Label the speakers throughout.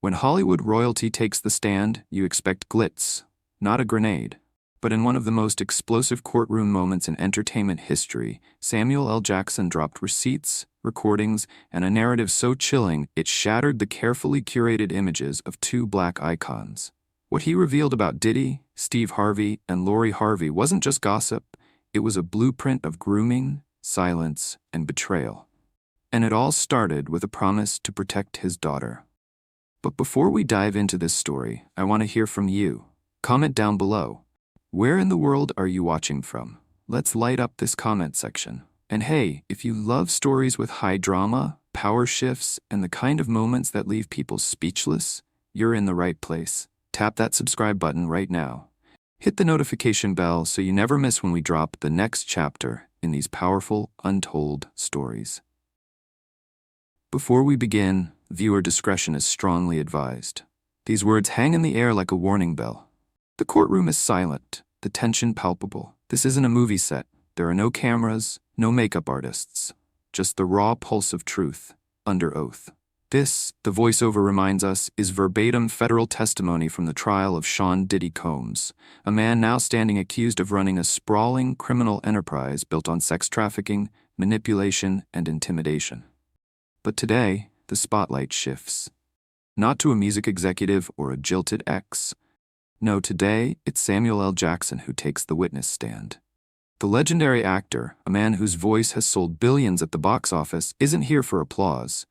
Speaker 1: When Hollywood royalty takes the stand, you expect glitz, not a grenade. But in one of the most explosive courtroom moments in entertainment history, Samuel L. Jackson dropped receipts, recordings, and a narrative so chilling it shattered the carefully curated images of two black icons. What he revealed about Diddy, Steve Harvey, and Lori Harvey wasn't just gossip, it was a blueprint of grooming, silence, and betrayal. And it all started with a promise to protect his daughter. But before we dive into this story, I want to hear from you. Comment down below. Where in the world are you watching from? Let's light up this comment section. And hey, if you love stories with high drama, power shifts, and the kind of moments that leave people speechless, you're in the right place. Tap that subscribe button right now. Hit the notification bell so you never miss when we drop the next chapter in these powerful, untold stories. Before we begin, viewer discretion is strongly advised. These words hang in the air like a warning bell. The courtroom is silent, the tension palpable. This isn't a movie set. There are no cameras, no makeup artists. Just the raw pulse of truth, under oath. This, the voiceover reminds us, is verbatim federal testimony from the trial of Sean Diddy Combs, a man now standing accused of running a sprawling criminal enterprise built on sex trafficking, manipulation, and intimidation. But today, the spotlight shifts. Not to a music executive or a jilted ex. No, today, it's Samuel L. Jackson who takes the witness stand. The legendary actor, a man whose voice has sold billions at the box office, isn't here for applause.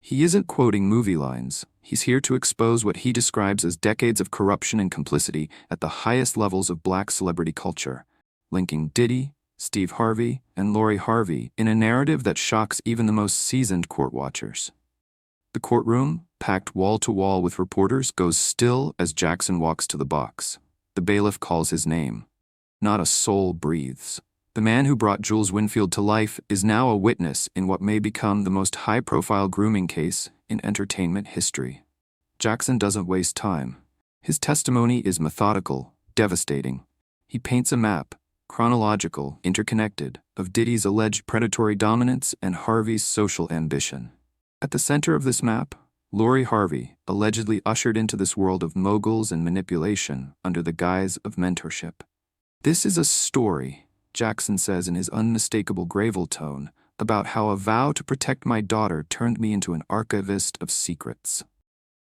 Speaker 1: He isn't quoting movie lines. He's here to expose what he describes as decades of corruption and complicity at the highest levels of black celebrity culture, linking Diddy, Steve Harvey, and Lori Harvey in a narrative that shocks even the most seasoned court watchers. The courtroom, packed wall-to-wall with reporters, goes still as Jackson walks to the box. The bailiff calls his name. Not a soul breathes. The man who brought Jules Winfield to life is now a witness in what may become the most high-profile grooming case in entertainment history. Jackson doesn't waste time. His testimony is methodical, devastating. He paints a map, chronological, interconnected, of Diddy's alleged predatory dominance and Harvey's social ambition. At the center of this map, Lori Harvey, allegedly ushered into this world of moguls and manipulation under the guise of mentorship. This is a story, Jackson says in his unmistakable gravel tone, about how a vow to protect my daughter turned me into an archivist of secrets.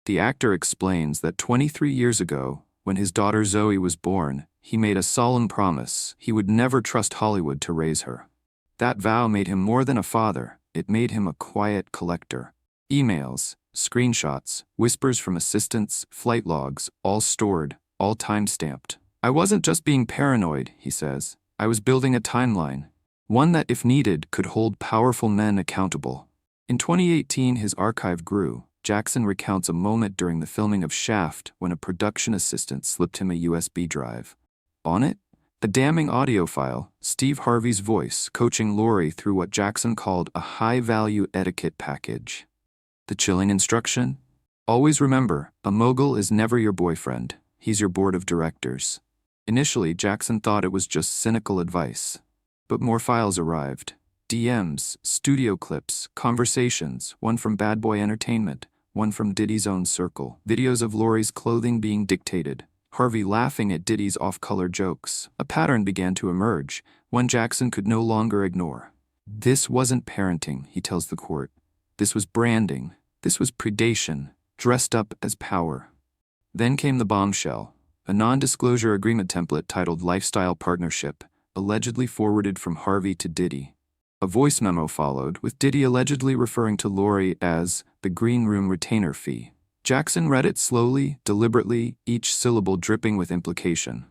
Speaker 1: The actor explains that 23 years ago, when his daughter Zoe was born, he made a solemn promise he would never trust Hollywood to raise her. That vow made him more than a father, it made him a quiet collector. Emails, screenshots, whispers from assistants, flight logs, all stored, all time-stamped. I wasn't just being paranoid, he says. I was building a timeline, one that, if needed, could hold powerful men accountable. In 2018, his archive grew. Jackson recounts a moment during the filming of Shaft when a production assistant slipped him a USB drive. On it, a damning audio file, Steve Harvey's voice coaching Lori through what Jackson called a high-value etiquette package. The chilling instruction? Always remember, a mogul is never your boyfriend. He's your board of directors. Initially, Jackson thought it was just cynical advice. But more files arrived. DMs, studio clips, conversations, one from Bad Boy Entertainment, one from Diddy's own circle, videos of Lori's clothing being dictated, Harvey laughing at Diddy's off-color jokes. A pattern began to emerge, one Jackson could no longer ignore. This wasn't parenting, he tells the court. This was branding. This was predation, dressed up as power. Then came the bombshell, a non-disclosure agreement template titled Lifestyle Partnership, allegedly forwarded from Harvey to Diddy. A voice memo followed, with Diddy allegedly referring to Lori as the green room retainer fee. Jackson read it slowly, deliberately, each syllable dripping with implication.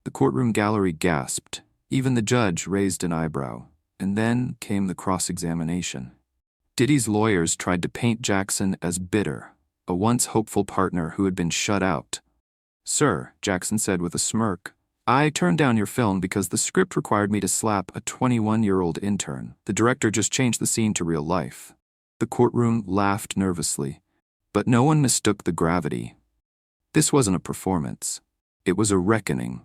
Speaker 1: The courtroom gallery gasped. Even the judge raised an eyebrow. And then came the cross-examination. Diddy's lawyers tried to paint Jackson as bitter, a once hopeful partner who had been shut out. Sir, Jackson said with a smirk, I turned down your film because the script required me to slap a 21-year-old intern. The director just changed the scene to real life. The courtroom laughed nervously, but no one mistook the gravity. This wasn't a performance. It was a reckoning.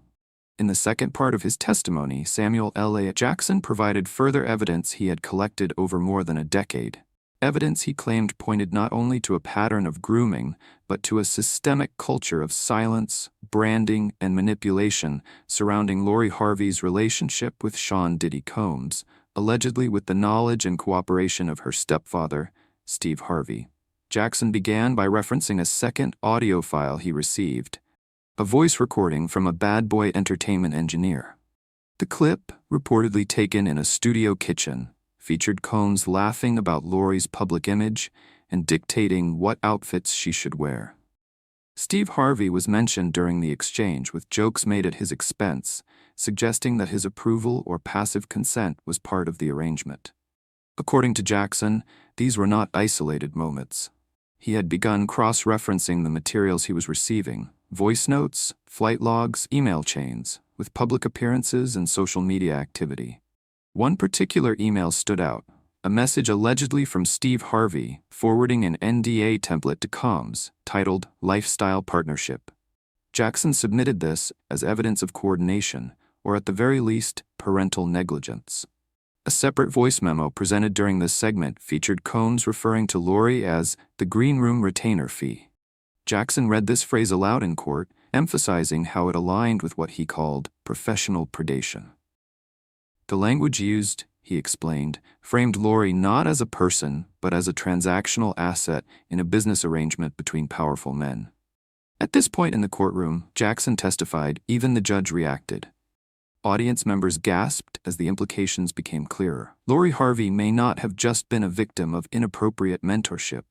Speaker 1: In the second part of his testimony, Samuel L. Jackson provided further evidence he had collected over more than a decade. Evidence he claimed pointed not only to a pattern of grooming, but to a systemic culture of silence, branding, and manipulation surrounding Lori Harvey's relationship with Sean Diddy Combs, allegedly with the knowledge and cooperation of her stepfather, Steve Harvey. Jackson began by referencing a second audio file he received, a voice recording from a Bad Boy Entertainment engineer. The clip, reportedly taken in a studio kitchen, featured Combs laughing about Lori's public image and dictating what outfits she should wear. Steve Harvey was mentioned during the exchange, with jokes made at his expense, suggesting that his approval or passive consent was part of the arrangement. According to Jackson, these were not isolated moments. He had begun cross-referencing the materials he was receiving, voice notes, flight logs, email chains, with public appearances and social media activity. One particular email stood out, a message allegedly from Steve Harvey forwarding an NDA template to Combs, titled Lifestyle Partnership. Jackson submitted this as evidence of coordination, or at the very least, parental negligence. A separate voice memo presented during this segment featured Combs referring to Lori as the green room retainer fee. Jackson read this phrase aloud in court, emphasizing how it aligned with what he called professional predation. The language used, he explained, framed Lori not as a person, but as a transactional asset in a business arrangement between powerful men. At this point in the courtroom, Jackson testified, even the judge reacted. Audience members gasped as the implications became clearer. Lori Harvey may not have just been a victim of inappropriate mentorship.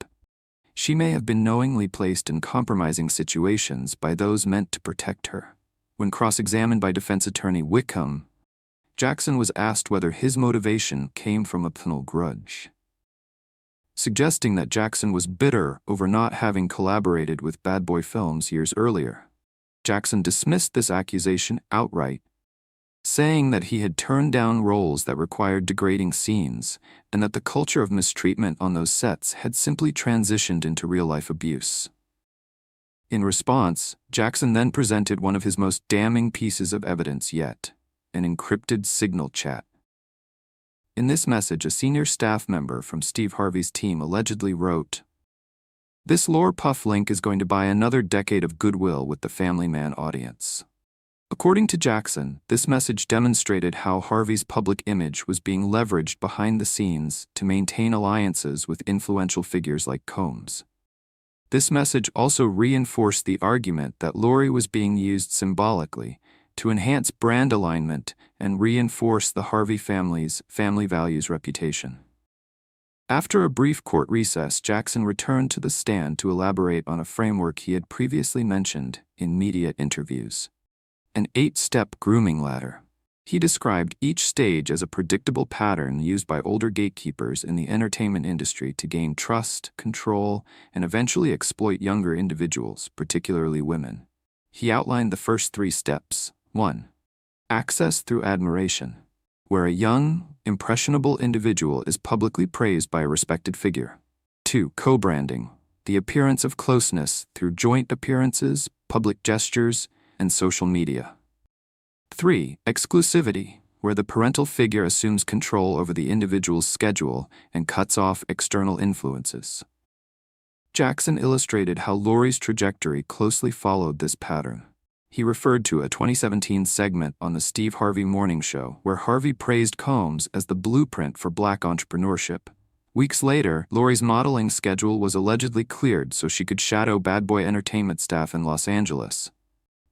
Speaker 1: She may have been knowingly placed in compromising situations by those meant to protect her. When cross-examined by defense attorney Wickham, Jackson was asked whether his motivation came from a personal grudge, suggesting that Jackson was bitter over not having collaborated with Bad Boy Films years earlier. Jackson dismissed this accusation outright, saying that he had turned down roles that required degrading scenes and that the culture of mistreatment on those sets had simply transitioned into real-life abuse. In response, Jackson then presented one of his most damning pieces of evidence yet, an encrypted signal chat. In this message, a senior staff member from Steve Harvey's team allegedly wrote, "This lore puff link is going to buy another decade of goodwill with the Family Man audience." According to Jackson, this message demonstrated how Harvey's public image was being leveraged behind the scenes to maintain alliances with influential figures like Combs. This message also reinforced the argument that Lori was being used symbolically to enhance brand alignment and reinforce the Harvey family's family values reputation. After a brief court recess, Jackson returned to the stand to elaborate on a framework he had previously mentioned in media interviews: an 8-step grooming ladder. He described each stage as a predictable pattern used by older gatekeepers in the entertainment industry to gain trust, control, and eventually exploit younger individuals, particularly women. He outlined the first 3 steps. 1. Access through admiration, where a young, impressionable individual is publicly praised by a respected figure. 2. Co-branding, the appearance of closeness through joint appearances, public gestures, and social media. 3. Exclusivity, where the parental figure assumes control over the individual's schedule and cuts off external influences. Jackson illustrated how Lori's trajectory closely followed this pattern. He referred to a 2017 segment on the Steve Harvey Morning Show where Harvey praised Combs as the blueprint for black entrepreneurship. Weeks later, Lori's modeling schedule was allegedly cleared so she could shadow Bad Boy Entertainment staff in Los Angeles.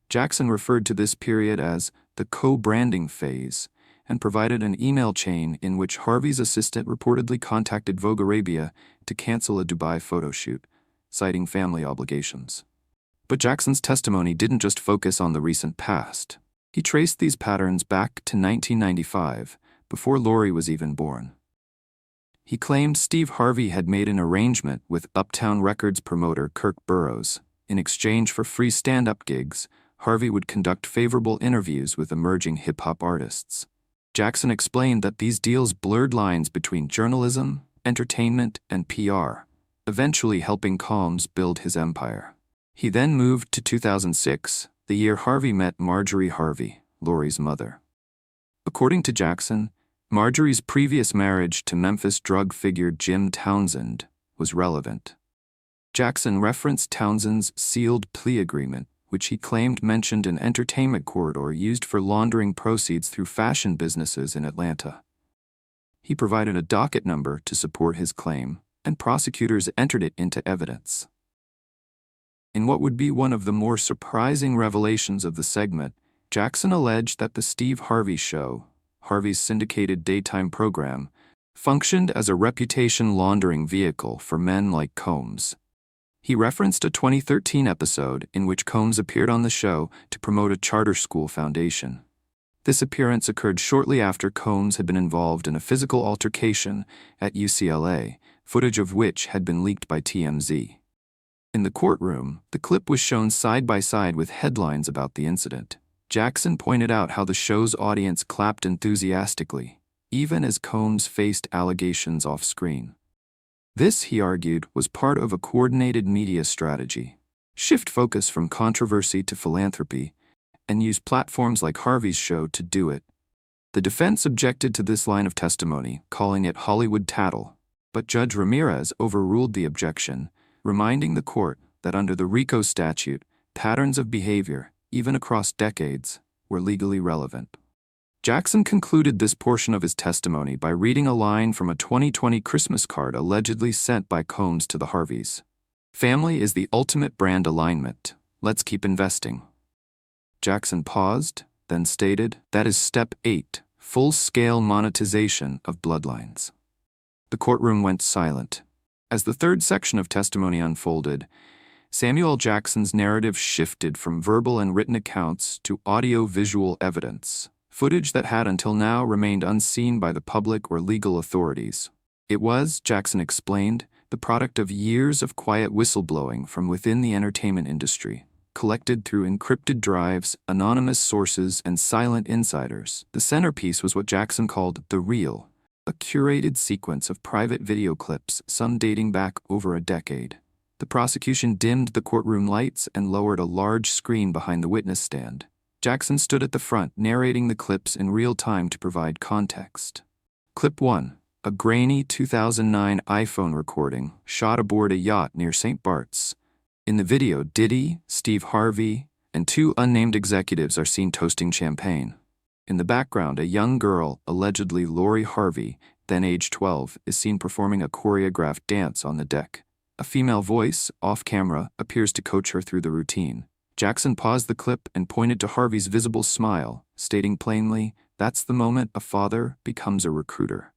Speaker 1: Jackson referred to this period as the co-branding phase and provided an email chain in which Harvey's assistant reportedly contacted Vogue Arabia to cancel a Dubai photo shoot, citing family obligations. But Jackson's testimony didn't just focus on the recent past. He traced these patterns back to 1995, before Lori was even born. He claimed Steve Harvey had made an arrangement with Uptown Records promoter Kirk Burroughs. In exchange for free stand-up gigs, Harvey would conduct favorable interviews with emerging hip-hop artists. Jackson explained that these deals blurred lines between journalism, entertainment, and PR, eventually helping Combs build his empire. He then moved to 2006, the year Harvey met Marjorie Harvey, Lori's mother. According to Jackson, Marjorie's previous marriage to Memphis drug figure Jim Townsend was relevant. Jackson referenced Townsend's sealed plea agreement, which he claimed mentioned an entertainment corridor used for laundering proceeds through fashion businesses in Atlanta. He provided a docket number to support his claim, and prosecutors entered it into evidence. In what would be one of the more surprising revelations of the segment, Jackson alleged that the Steve Harvey Show, Harvey's syndicated daytime program, functioned as a reputation laundering vehicle for men like Combs. He referenced a 2013 episode in which Combs appeared on the show to promote a charter school foundation. This appearance occurred shortly after Combs had been involved in a physical altercation at UCLA, footage of which had been leaked by TMZ. In the courtroom, the clip was shown side by side with headlines about the incident. Jackson pointed out how the show's audience clapped enthusiastically, even as Combs faced allegations off-screen. This, he argued, was part of a coordinated media strategy. Shift focus from controversy to philanthropy, and use platforms like Harvey's show to do it. The defense objected to this line of testimony, calling it Hollywood tattle, but Judge Ramirez overruled the objection, reminding the court that under the RICO statute, patterns of behavior, even across decades, were legally relevant. Jackson concluded this portion of his testimony by reading a line from a 2020 Christmas card allegedly sent by Combs to the Harveys. "Family is the ultimate brand alignment. Let's keep investing." Jackson paused, then stated, "That is step 8, full-scale monetization of bloodlines." The courtroom went silent. As the third section of testimony unfolded, Samuel L. Jackson's narrative shifted from verbal and written accounts to audio-visual evidence, footage that had until now remained unseen by the public or legal authorities. It was, Jackson explained, the product of years of quiet whistleblowing from within the entertainment industry, collected through encrypted drives, anonymous sources, and silent insiders. The centerpiece was what Jackson called the reel, a curated sequence of private video clips, some dating back over a decade. The prosecution dimmed the courtroom lights and lowered a large screen behind the witness stand. Jackson stood at the front, narrating the clips in real time to provide context. Clip 1, a grainy 2009 iPhone recording shot aboard a yacht near St. Bart's. In the video, Diddy, Steve Harvey, and 2 unnamed executives are seen toasting champagne. In the background, a young girl, allegedly Lori Harvey, then age 12, is seen performing a choreographed dance on the deck. A female voice, off-camera, appears to coach her through the routine. Jackson paused the clip and pointed to Harvey's visible smile, stating plainly, "That's the moment a father becomes a recruiter."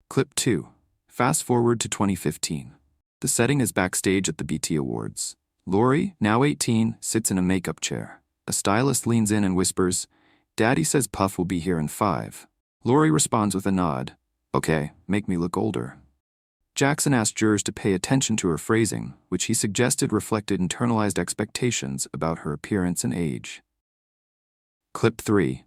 Speaker 1: Clip 2. Fast forward to 2015. The setting is backstage at the BT Awards. Lori, now 18, sits in a makeup chair. A stylist leans in and whispers, "Daddy says Puff will be here in 5. Lori responds with a nod. "Okay, make me look older." Jackson asked jurors to pay attention to her phrasing, which he suggested reflected internalized expectations about her appearance and age. Clip 3.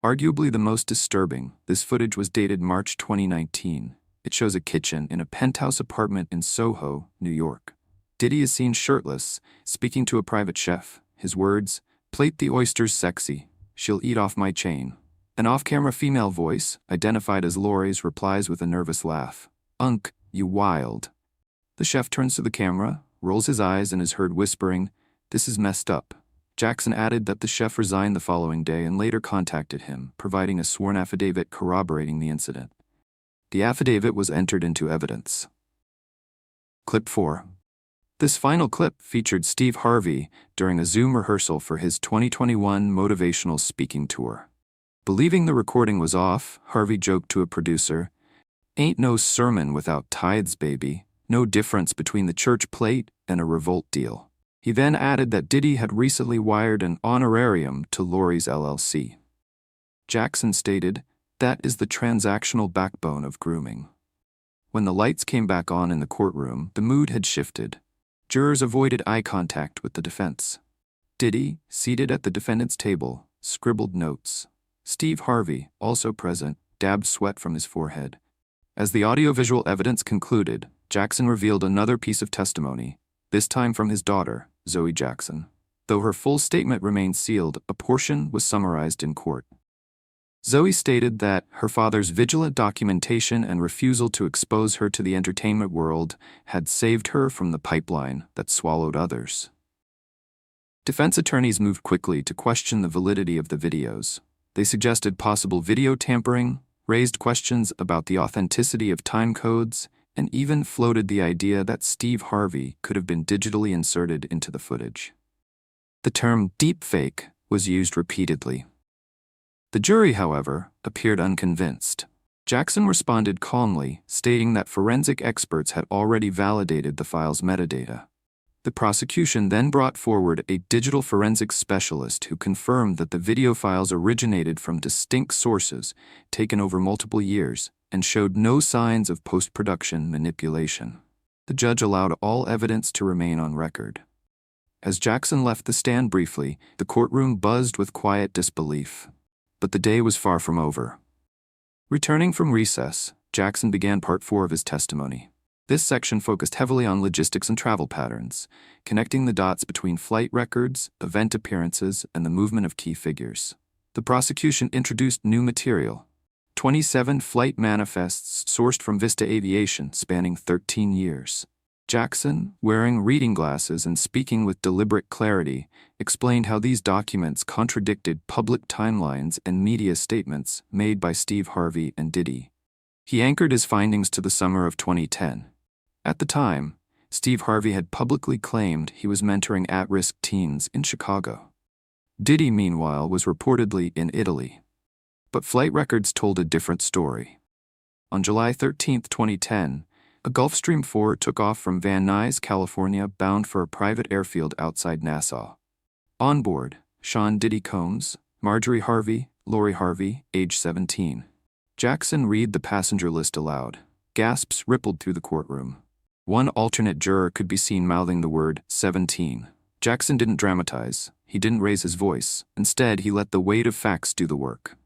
Speaker 1: Arguably the most disturbing, this footage was dated March 2019. It shows a kitchen in a penthouse apartment in Soho, New York. Diddy is seen shirtless, speaking to a private chef. His words, "Plate the oysters sexy. She'll eat off my chain." An off-camera female voice, identified as Lori's, replies with a nervous laugh. "Unk, you wild." The chef turns to the camera, rolls his eyes, and is heard whispering, "This is messed up." Jackson added that the chef resigned the following day and later contacted him, providing a sworn affidavit corroborating the incident. The affidavit was entered into evidence. Clip 4. This final clip featured Steve Harvey during a Zoom rehearsal for his 2021 motivational speaking tour. Believing the recording was off, Harvey joked to a producer, "Ain't no sermon without tithes, baby. No difference between the church plate and a revolt deal." He then added that Diddy had recently wired an honorarium to Lori's LLC. Jackson stated, "That is the transactional backbone of grooming." When the lights came back on in the courtroom, the mood had shifted. Jurors avoided eye contact with the defense. Diddy, seated at the defendant's table, scribbled notes. Steve Harvey, also present, dabbed sweat from his forehead. As the audiovisual evidence concluded, Jackson revealed another piece of testimony, this time from his daughter, Zoe Jackson. Though her full statement remained sealed, a portion was summarized in court. Zoe stated that her father's vigilant documentation and refusal to expose her to the entertainment world had saved her from the pipeline that swallowed others. Defense attorneys moved quickly to question the validity of the videos. They suggested possible video tampering, raised questions about the authenticity of time codes, and even floated the idea that Steve Harvey could have been digitally inserted into the footage. The term deepfake was used repeatedly. The jury, however, appeared unconvinced. Jackson responded calmly, stating that forensic experts had already validated the file's metadata. The prosecution then brought forward a digital forensics specialist who confirmed that the video files originated from distinct sources taken over multiple years and showed no signs of post-production manipulation. The judge allowed all evidence to remain on record. As Jackson left the stand briefly, the courtroom buzzed with quiet disbelief. But the day was far from over. Returning from recess, Jackson began part 4 of his testimony. This section focused heavily on logistics and travel patterns, connecting the dots between flight records, event appearances, and the movement of key figures. The prosecution introduced new material: 27 flight manifests sourced from Vista Aviation spanning 13 years. Jackson, wearing reading glasses and speaking with deliberate clarity, explained how these documents contradicted public timelines and media statements made by Steve Harvey and Diddy. He anchored his findings to the summer of 2010. At the time, Steve Harvey had publicly claimed he was mentoring at-risk teens in Chicago. Diddy, meanwhile, was reportedly in Italy. But flight records told a different story. On July 13, 2010, a Gulfstream 4 took off from Van Nuys, California, bound for a private airfield outside Nassau. On board, Sean Diddy Combs, Marjorie Harvey, Lori Harvey, age 17. Jackson read the passenger list aloud. Gasps rippled through the courtroom. One alternate juror could be seen mouthing the word 17. Jackson didn't dramatize. He didn't raise his voice. Instead, he let the weight of facts do the work.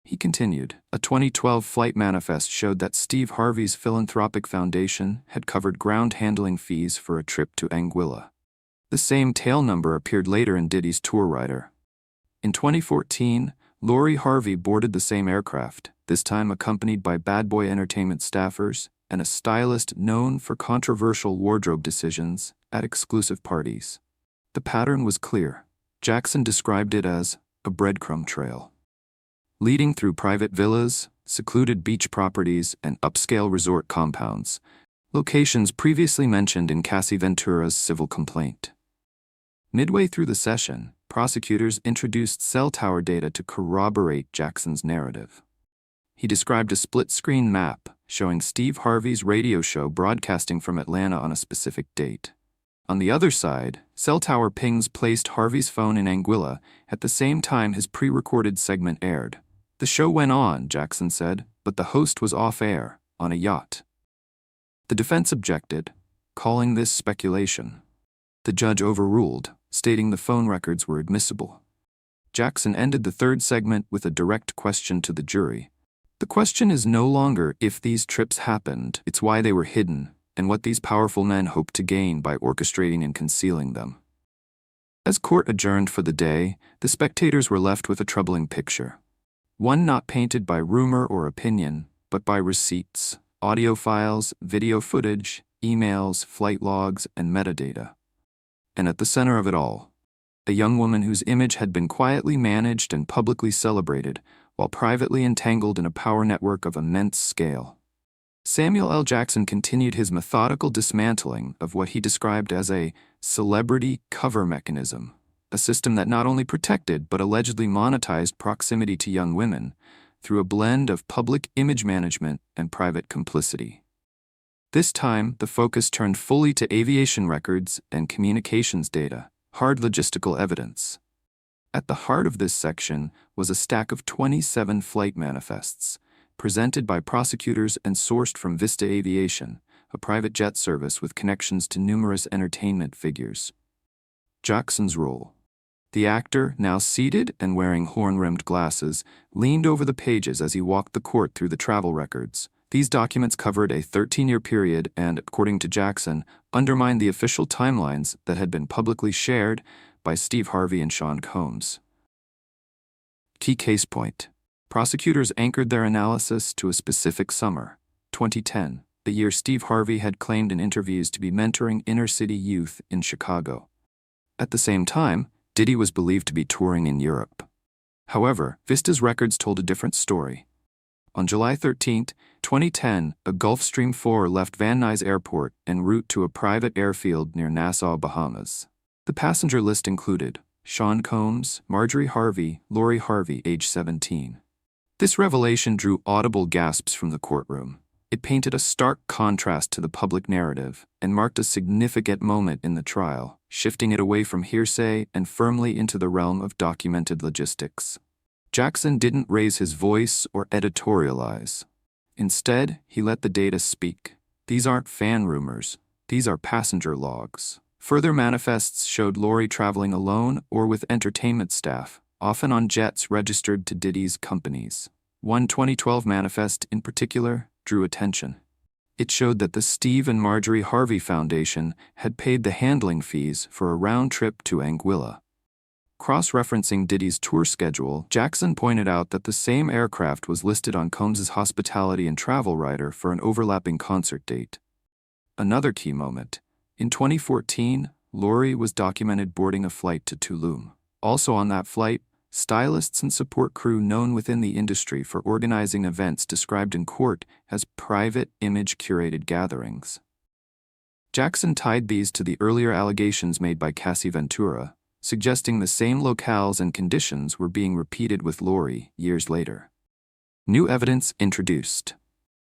Speaker 1: He continued. A 2012 flight manifest showed that Steve Harvey's philanthropic foundation had covered ground handling fees for a trip to Anguilla. The same tail number appeared later in Diddy's tour rider. In 2014, Lori Harvey boarded the same aircraft, this time accompanied by Bad Boy Entertainment staffers and a stylist known for controversial wardrobe decisions at exclusive parties. The pattern was clear. Jackson described it as a breadcrumb trail, leading through private villas, secluded beach properties, and upscale resort compounds, locations previously mentioned in Cassie Ventura's civil complaint. Midway through the session, prosecutors introduced cell tower data to corroborate Jackson's narrative. He described a split-screen map showing Steve Harvey's radio show broadcasting from Atlanta on a specific date. On the other side, cell tower pings placed Harvey's phone in Anguilla at the same time his pre-recorded segment aired. The show went on, Jackson said, but the host was off-air, on a yacht. The defense objected, calling this speculation. The judge overruled, stating the phone records were admissible. Jackson ended the third segment with a direct question to the jury. The question is no longer if these trips happened, it's why they were hidden, and what these powerful men hoped to gain by orchestrating and concealing them. As court adjourned for the day, the spectators were left with a troubling picture. One not painted by rumor or opinion, but by receipts, audio files, video footage, emails, flight logs, and metadata. And at the center of it all, a young woman whose image had been quietly managed and publicly celebrated, while privately entangled in a power network of immense scale. Samuel L. Jackson continued his methodical dismantling of what he described as a celebrity cover mechanism, a system that not only protected but allegedly monetized proximity to young women through a blend of public image management and private complicity. This time, the focus turned fully to aviation records and communications data, hard logistical evidence. At the heart of this section was a stack of 27 flight manifests, presented by prosecutors and sourced from Vista Aviation, a private jet service with connections to numerous entertainment figures. Jackson's role. The actor, now seated and wearing horn-rimmed glasses, leaned over the pages as he walked the court through the travel records. These documents covered a 13-year period and, according to Jackson, undermined the official timelines that had been publicly shared by Steve Harvey and Sean Combs. Key case point. Prosecutors anchored their analysis to a specific summer, 2010, the year Steve Harvey had claimed in interviews to be mentoring inner-city youth in Chicago. At the same time, Diddy was believed to be touring in Europe. However, Vista's records told a different story. On July 13, 2010, a Gulfstream 4 left Van Nuys Airport en route to a private airfield near Nassau, Bahamas. The passenger list included Sean Combs, Marjorie Harvey, Lori Harvey, age 17. This revelation drew audible gasps from the courtroom. It painted a stark contrast to the public narrative and marked a significant moment in the trial, shifting it away from hearsay and firmly into the realm of documented logistics. Jackson didn't raise his voice or editorialize. Instead, he let the data speak. These aren't fan rumors. These are passenger logs. Further manifests showed Lori traveling alone or with entertainment staff, often on jets registered to Diddy's companies. One 2012 manifest, in particular, drew attention. It showed that the Steve and Marjorie Harvey Foundation had paid the handling fees for a round trip to Anguilla. Cross-referencing Diddy's tour schedule, Jackson pointed out that the same aircraft was listed on Combs's hospitality and travel rider for an overlapping concert date. Another key moment. In 2014, Lori was documented boarding a flight to Tulum. Also on that flight, stylists and support crew known within the industry for organizing events described in court as private image-curated gatherings. Jackson tied these to the earlier allegations made by Cassie Ventura, suggesting the same locales and conditions were being repeated with Lori years later. New evidence introduced.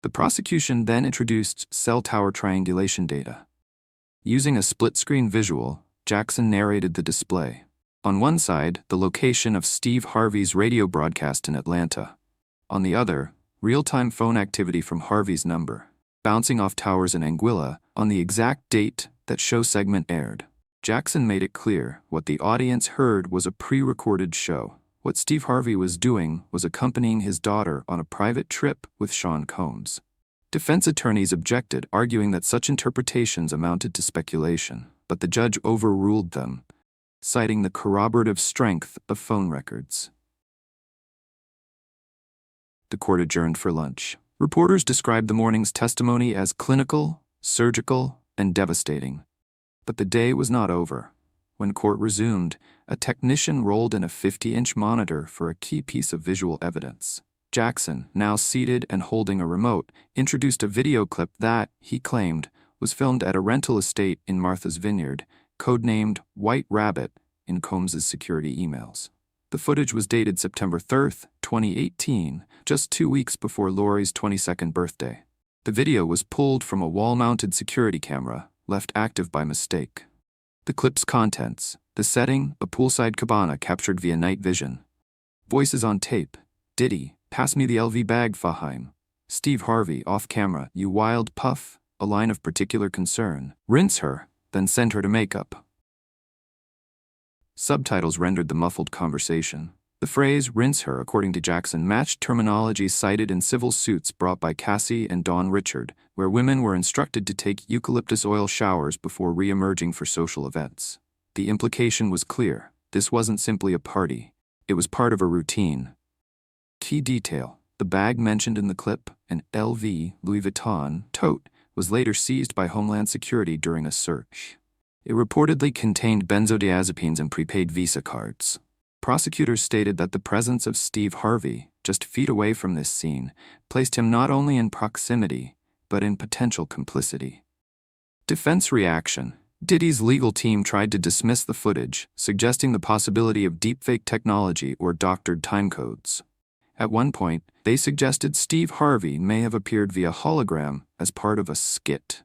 Speaker 1: The prosecution then introduced cell tower triangulation data. Using a split-screen visual, Jackson narrated the display. On one side, the location of Steve Harvey's radio broadcast in Atlanta. On the other, real-time phone activity from Harvey's number, bouncing off towers in Anguilla on the exact date that show segment aired. Jackson made it clear what the audience heard was a pre-recorded show. What Steve Harvey was doing was accompanying his daughter on a private trip with Sean Combs. Defense attorneys objected, arguing that such interpretations amounted to speculation, but the judge overruled them, citing the corroborative strength of phone records. The court adjourned for lunch. Reporters described the morning's testimony as clinical, surgical, and devastating. But the day was not over. When court resumed, a technician rolled in a 50-inch monitor for a key piece of visual evidence. Jackson, now seated and holding a remote, introduced a video clip that, he claimed, was filmed at a rental estate in Martha's Vineyard, codenamed White Rabbit in Combs's security emails. The footage was dated September 3, 2018, just 2 weeks before Lori's 22nd birthday. The video was pulled from a wall-mounted security camera, left active by mistake. The clip's contents: the setting, a poolside cabana captured via night vision. Voices on tape: Diddy, pass me the LV bag, Faheim. Steve Harvey, off camera, you wild puff, a line of particular concern. Rinse her, then send her to makeup. Subtitles rendered the muffled conversation. The phrase, rinse her, according to Jackson, matched terminology cited in civil suits brought by Cassie and Dawn Richard, where women were instructed to take eucalyptus oil showers before re-emerging for social events. The implication was clear. This wasn't simply a party. It was part of a routine. Key detail: the bag mentioned in the clip, an LV Louis Vuitton tote, was later seized by Homeland Security during a search. It reportedly contained benzodiazepines and prepaid Visa cards. Prosecutors stated that the presence of Steve Harvey, just feet away from this scene, placed him not only in proximity, but in potential complicity. Defense reaction: Diddy's legal team tried to dismiss the footage, suggesting the possibility of deepfake technology or doctored timecodes. At one point, they suggested Steve Harvey may have appeared via hologram as part of a skit.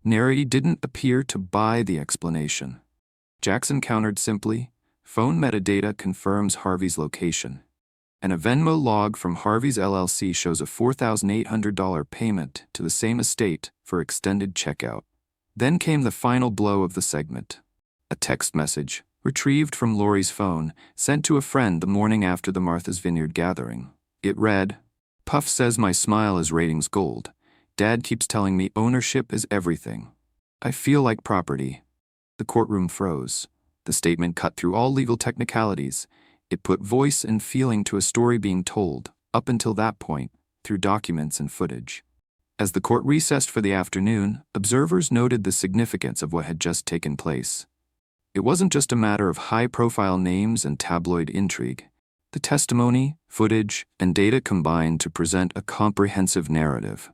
Speaker 1: Neri didn't appear to buy the explanation. Jackson countered simply, phone metadata confirms Harvey's location. And a Venmo log from Harvey's LLC shows a $4,800 payment to the same estate for extended checkout. Then came the final blow of the segment. A text message, retrieved from Lori's phone, sent to a friend the morning after the Martha's Vineyard gathering. It read, Puff says my smile is ratings gold. Dad keeps telling me ownership is everything. I feel like property. The courtroom froze. The statement cut through all legal technicalities. It put voice and feeling to a story being told, up until that point, through documents and footage. As the court recessed for the afternoon, observers noted the significance of what had just taken place. It wasn't just a matter of high-profile names and tabloid intrigue. The testimony, footage, and data combined to present a comprehensive narrative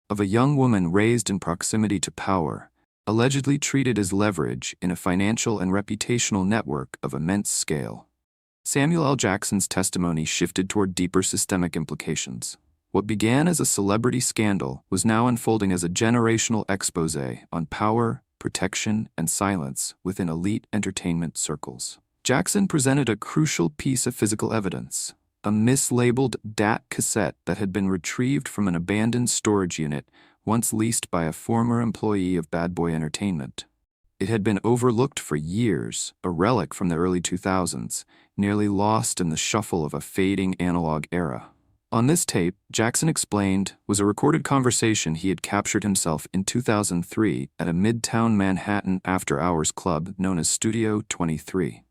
Speaker 1: of a young woman raised in proximity to power, allegedly treated as leverage in a financial and reputational network of immense scale. Samuel L. Jackson's testimony shifted toward deeper systemic implications. What began as a celebrity scandal was now unfolding as a generational exposé on power, protection, and silence within elite entertainment circles. Jackson presented a crucial piece of physical evidence, a mislabeled DAT cassette that had been retrieved from an abandoned storage unit once leased by a former employee of Bad Boy Entertainment. It had been overlooked for years, a relic from the early 2000s, nearly lost in the shuffle of a fading analog era. On this tape, Jackson explained, was a recorded conversation he had captured himself in 2003 at a Midtown Manhattan after-hours club known as Studio 23.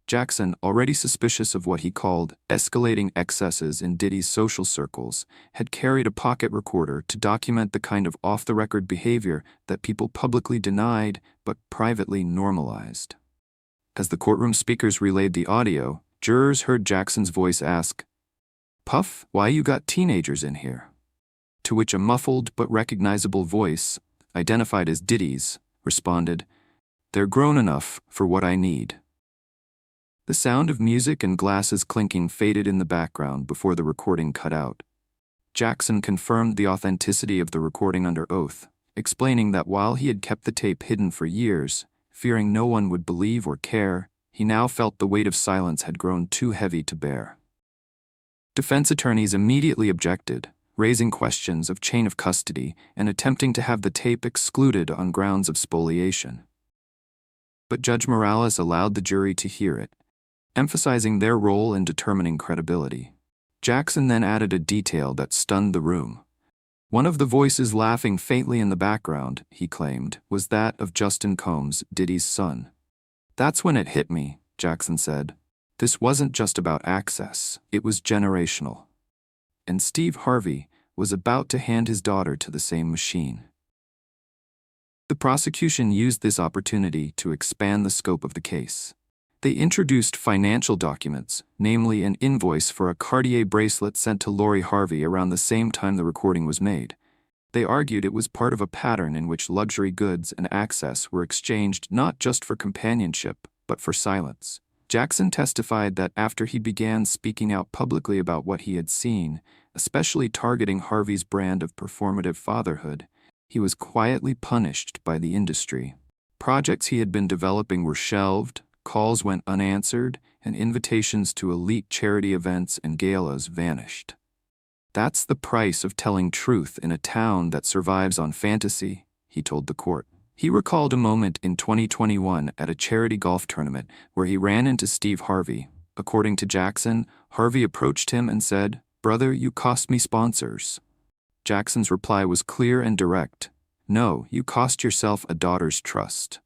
Speaker 1: Jackson, already suspicious of what he called escalating excesses in Diddy's social circles, had carried a pocket recorder to document the kind of off-the-record behavior that people publicly denied but privately normalized. As the courtroom speakers relayed the audio, jurors heard Jackson's voice ask, "Puff, why you got teenagers in here?" To which a muffled but recognizable voice, identified as Diddy's, responded, "They're grown enough for what I need." The sound of music and glasses clinking faded in the background before the recording cut out. Jackson confirmed the authenticity of the recording under oath, explaining that while he had kept the tape hidden for years, fearing no one would believe or care, he now felt the weight of silence had grown too heavy to bear. Defense attorneys immediately objected, raising questions of chain of custody and attempting to have the tape excluded on grounds of spoliation. But Judge Morales allowed the jury to hear it, emphasizing their role in determining credibility. Jackson then added a detail that stunned the room. One of the voices laughing faintly in the background, he claimed, was that of Justin Combs, Diddy's son. "That's when it hit me," Jackson said. "This wasn't just about access, it was generational." And Steve Harvey was about to hand his daughter to the same machine. The prosecution used this opportunity to expand the scope of the case. They introduced financial documents, namely an invoice for a Cartier bracelet sent to Lori Harvey around the same time the recording was made. They argued it was part of a pattern in which luxury goods and access were exchanged not just for companionship, but for silence. Jackson testified that after he began speaking out publicly about what he had seen, especially targeting Harvey's brand of performative fatherhood, he was quietly punished by the industry. Projects he had been developing were shelved, calls went unanswered, and invitations to elite charity events and galas vanished. "That's the price of telling truth in a town that survives on fantasy," he told the court. He recalled a moment in 2021 at a charity golf tournament where he ran into Steve Harvey. According to Jackson, Harvey approached him and said, "Brother, you cost me sponsors." Jackson's reply was clear and direct. "No, you cost yourself a daughter's trust."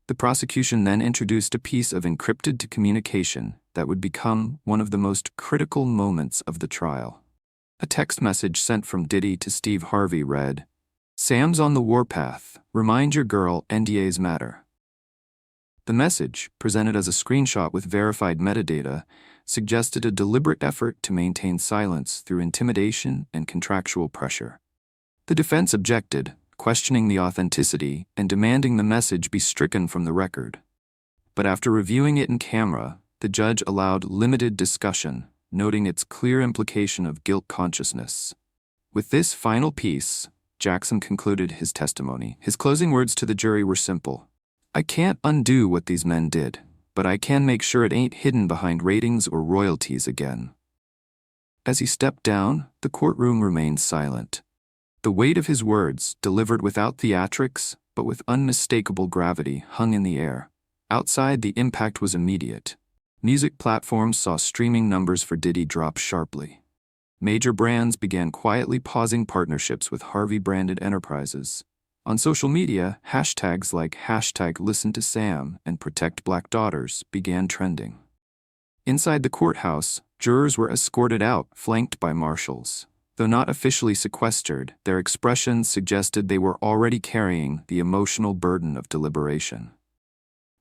Speaker 1: The prosecution then introduced a piece of encrypted communication that would become one of the most critical moments of the trial. A text message sent from Diddy to Steve Harvey read, "Sam's on the warpath. Remind your girl NDAs matter." The message, presented as a screenshot with verified metadata, suggested a deliberate effort to maintain silence through intimidation and contractual pressure. The defense objected, questioning the authenticity and demanding the message be stricken from the record. But after reviewing it in camera, the judge allowed limited discussion, noting its clear implication of guilt consciousness. With this final piece, Jackson concluded his testimony. His closing words to the jury were simple. "I can't undo what these men did, but I can make sure it ain't hidden behind ratings or royalties again." As he stepped down, the courtroom remained silent. The weight of his words, delivered without theatrics, but with unmistakable gravity, hung in the air. Outside, the impact was immediate. Music platforms saw streaming numbers for Diddy drop sharply. Major brands began quietly pausing partnerships with Harvey-branded enterprises. On social media, hashtags like #ListenToSam and Protect Black Daughters began trending. Inside the courthouse, jurors were escorted out, flanked by marshals. Though not officially sequestered, their expressions suggested they were already carrying the emotional burden of deliberation.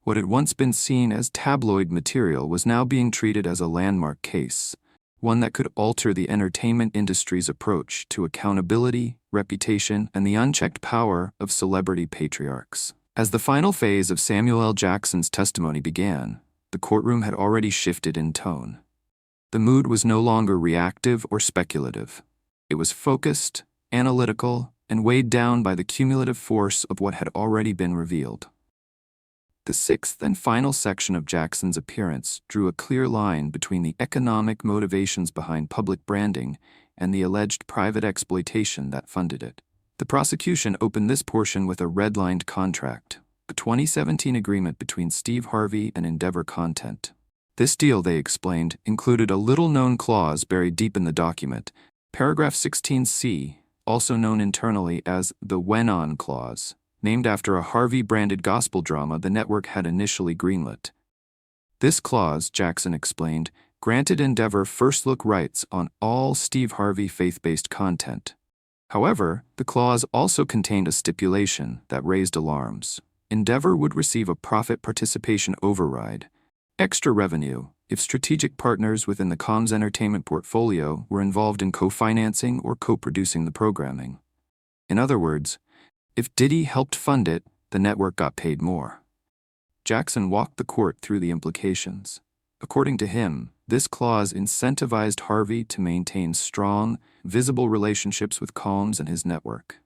Speaker 1: What had once been seen as tabloid material was now being treated as a landmark case, one that could alter the entertainment industry's approach to accountability, reputation, and the unchecked power of celebrity patriarchs. As the final phase of Samuel L. Jackson's testimony began, the courtroom had already shifted in tone. The mood was no longer reactive or speculative. It was focused, analytical, and weighed down by the cumulative force of what had already been revealed. The sixth and final section of Jackson's appearance drew a clear line between the economic motivations behind public branding and the alleged private exploitation that funded it. The prosecution opened this portion with a redlined contract, a 2017 agreement between Steve Harvey and Endeavor Content. This deal, they explained, included a little-known clause buried deep in the document, paragraph 16C, also known internally as the when-on clause, named after a Harvey-branded gospel drama the network had initially greenlit. This clause, Jackson explained, granted Endeavor first-look rights on all Steve Harvey faith-based content. However, the clause also contained a stipulation that raised alarms. Endeavor would receive a profit participation override, extra revenue, if strategic partners within the comms entertainment portfolio were involved in co-financing or co-producing the programming. In other words, if Diddy helped fund it, the network got paid more. Jackson walked the court through the implications. According to him, this clause incentivized Harvey to maintain strong, visible relationships with Combs and his network.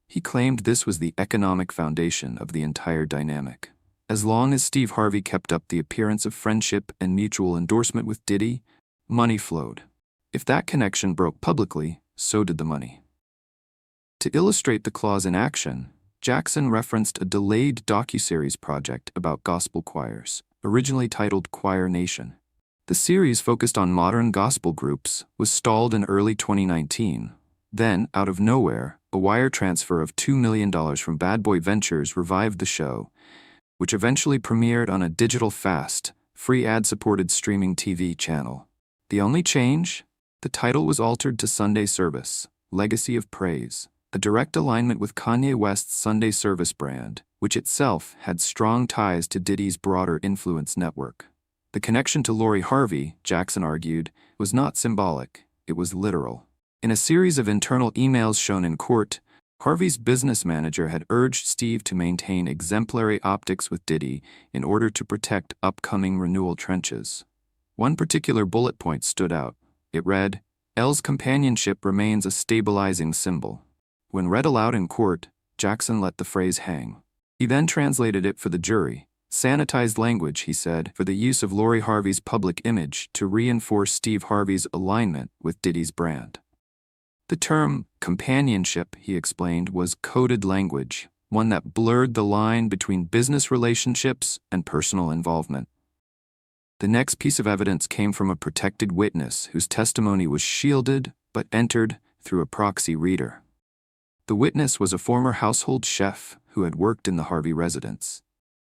Speaker 1: He claimed this was the economic foundation of the entire dynamic. As long as Steve Harvey kept up the appearance of friendship and mutual endorsement with Diddy, money flowed. If that connection broke publicly, so did the money. To illustrate the clause in action, Jackson referenced a delayed docuseries project about gospel choirs, originally titled Choir Nation. The series, focused on modern gospel groups, was stalled in early 2019. Then, out of nowhere, a wire transfer of $2 million from Bad Boy Ventures revived the show, which eventually premiered on a digital fast, free ad-supported streaming TV channel. The only change? The title was altered to Sunday Service, Legacy of Praise, a direct alignment with Kanye West's Sunday Service brand, which itself had strong ties to Diddy's broader influence network. The connection to Lori Harvey, Jackson argued, was not symbolic, it was literal. In a series of internal emails shown in court, Harvey's business manager had urged Steve to maintain exemplary optics with Diddy in order to protect upcoming renewal trenches. One particular bullet point stood out. It read, "L's companionship remains a stabilizing symbol." When read aloud in court, Jackson let the phrase hang. He then translated it for the jury. Sanitized language, he said, for the use of Lori Harvey's public image to reinforce Steve Harvey's alignment with Diddy's brand. The term companionship, he explained, was coded language, one that blurred the line between business relationships and personal involvement. The next piece of evidence came from a protected witness whose testimony was shielded but entered through a proxy reader. The witness was a former household chef who had worked in the Harvey residence.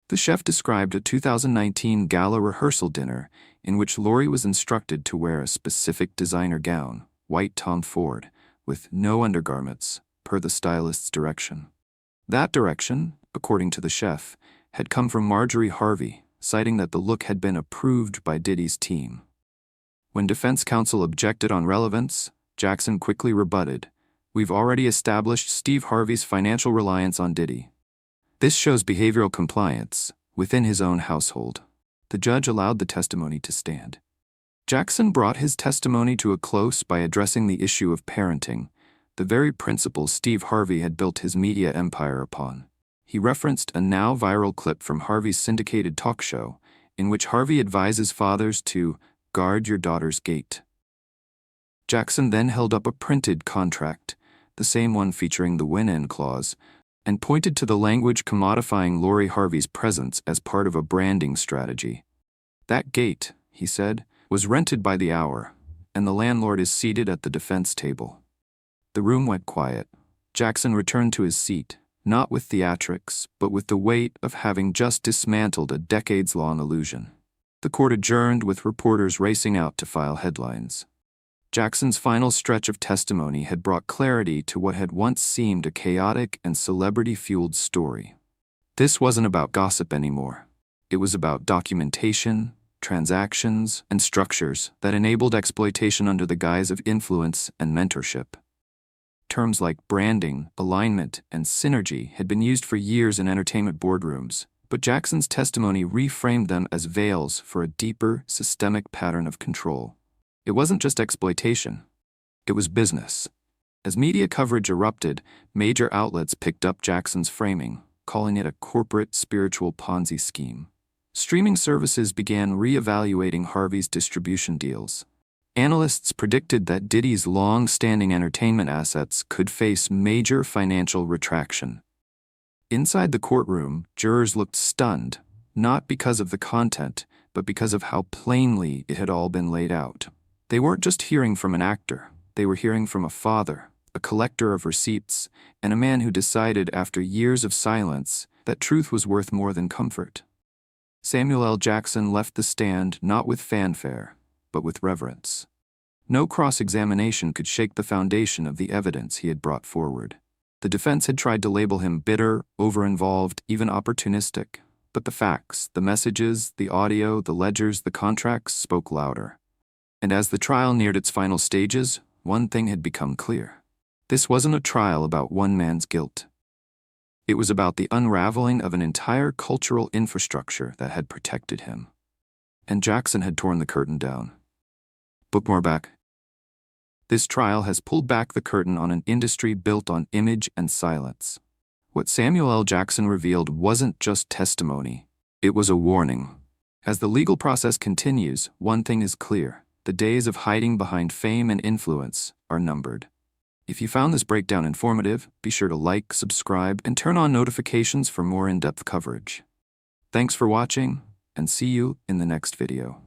Speaker 1: The chef described a 2019 gala rehearsal dinner in which Lori was instructed to wear a specific designer gown, white Tom Ford, with no undergarments, per the stylist's direction. That direction, according to the chef, had come from Marjorie Harvey, citing that the look had been approved by Diddy's team. When defense counsel objected on relevance, Jackson quickly rebutted, "We've already established Steve Harvey's financial reliance on Diddy. This shows behavioral compliance within his own household." The judge allowed the testimony to stand. Jackson brought his testimony to a close by addressing the issue of parenting, the very principle Steve Harvey had built his media empire upon. He referenced a now viral clip from Harvey's syndicated talk show, in which Harvey advises fathers to guard your daughter's gate. Jackson then held up a printed contract, the same one featuring the win-in clause, and pointed to the language commodifying Lori Harvey's presence as part of a branding strategy. "That gate," he said, "was rented by the hour, and the landlord is seated at the defense table." The room went quiet. Jackson returned to his seat, not with theatrics, but with the weight of having just dismantled a decades-long illusion. The court adjourned with reporters racing out to file headlines. Jackson's final stretch of testimony had brought clarity to what had once seemed a chaotic and celebrity-fueled story. This wasn't about gossip anymore. It was about documentation, transactions, and structures that enabled exploitation under the guise of influence and mentorship. Terms like branding, alignment, and synergy had been used for years in entertainment boardrooms, but Jackson's testimony reframed them as veils for a deeper, systemic pattern of control. It wasn't just exploitation. It was business. As media coverage erupted, major outlets picked up Jackson's framing, calling it a corporate spiritual Ponzi scheme. Streaming services began re-evaluating Harvey's distribution deals. Analysts predicted that Diddy's long-standing entertainment assets could face major financial retraction. Inside the courtroom, jurors looked stunned, not because of the content, but because of how plainly it had all been laid out. They weren't just hearing from an actor. They were hearing from a father, a collector of receipts, and a man who decided after years of silence that truth was worth more than comfort. Samuel L. Jackson left the stand not with fanfare, but with reverence. No cross-examination could shake the foundation of the evidence he had brought forward. The defense had tried to label him bitter, over-involved, even opportunistic, but the facts, the messages, the audio, the ledgers, the contracts spoke louder. And as the trial neared its final stages, one thing had become clear. This wasn't a trial about one man's guilt. It was about the unraveling of an entire cultural infrastructure that had protected him. And Jackson had torn the curtain down. Bookmore back. This trial has pulled back the curtain on an industry built on image and silence. What Samuel L. Jackson revealed wasn't just testimony. It was a warning. As the legal process continues, one thing is clear. The days of hiding behind fame and influence are numbered. If you found this breakdown informative, be sure to like, subscribe, and turn on notifications for more in-depth coverage. Thanks for watching, and see you in the next video.